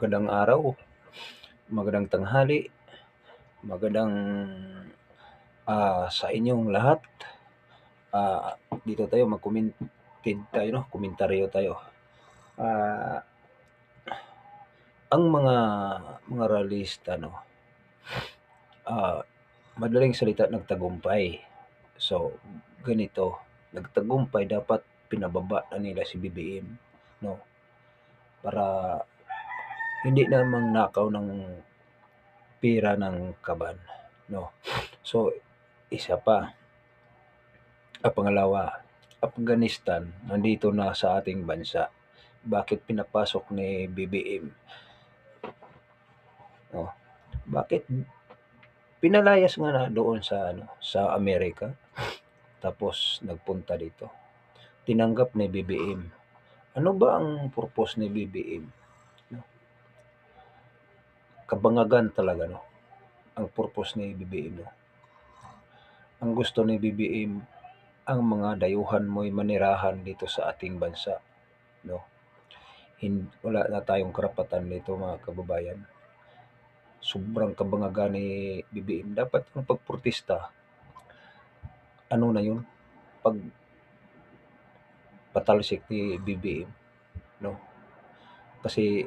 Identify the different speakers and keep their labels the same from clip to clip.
Speaker 1: Magandang araw, magandang tanghali, magandang sa inyong lahat. Ah, Dito tayo mag-commented tayo, no? Komentaryo tayo. Ah, ang mga realista, no? Ah, Madaling salita nagtagumpay. So, ganito, nagtagumpay dapat pinababa na nila si BBM, no? Para hindi namang nakaw ng pera ng kaban, no? So, isa pa, pangalawa, Afghanistan nandito na sa ating bansa. Bakit pinapasok ni BBM? Oh, bakit pinalayas nga na doon sa sa Amerika tapos nagpunta dito. Tinanggap ni BBM. Ano ba ang purpose ni BBM? No? Kabangagan talaga, no? Ang purpose ni BBM, no? Ang gusto ni BBM, ang mga dayuhan mo'y manirahan dito sa ating bansa, no? Wala na tayong karapatan dito, mga kababayan. Sobrang kabangagan ni BBM. Dapat yung pagprotesta, ano na yun, pag patalsik ni BBM, no? Kasi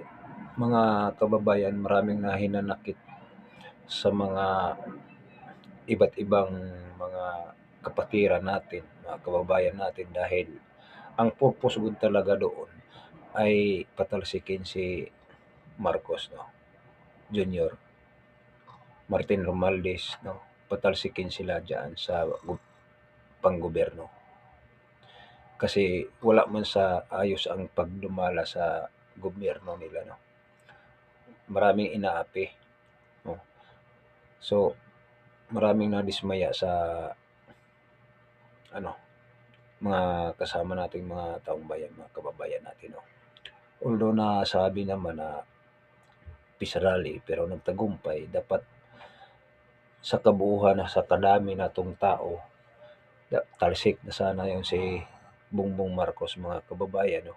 Speaker 1: mga kababayan, maraming nahinanakit sa mga iba't ibang mga kapatiran natin, mga kababayan natin, dahil ang purpose gud talaga doon ay patalsikin si Marcos, no? Junior, Martin Romualdez, no? Patalsikin sila diyan sa panggobyerno. Kasi wala man sa ayos ang pagdumala sa gobyerno nila, no? Maraming inaapi, no? So, maraming nadismaya sa ano, mga kasama nating mga taong bayan, mga kababayan natin, no? Although nasabi naman na peace rally pero nagtagumpay, dapat sa kabuuhan na sa kadami natong tao, talsik na sana yung si Bongbong Marcos, mga kababayan, no?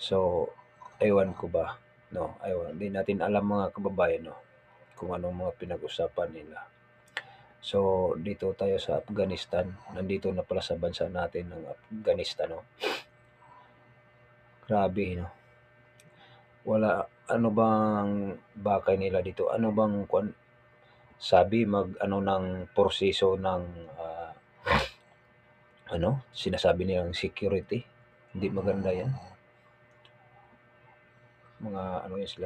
Speaker 1: So, ewan ko ba, no? Ewan, hindi natin alam, mga kababayan, no? Kung anong mga pinag-usapan nila. So, dito tayo sa Afghanistan. Nandito na pala sa bansa natin ng Afghanistan, no? Grabe, no? Wala, ano bang bakay nila dito? Ano bang sabi mag ng proseso ng sinasabi nilang security. Hindi maganda 'yan. Mga ano 'yan sila.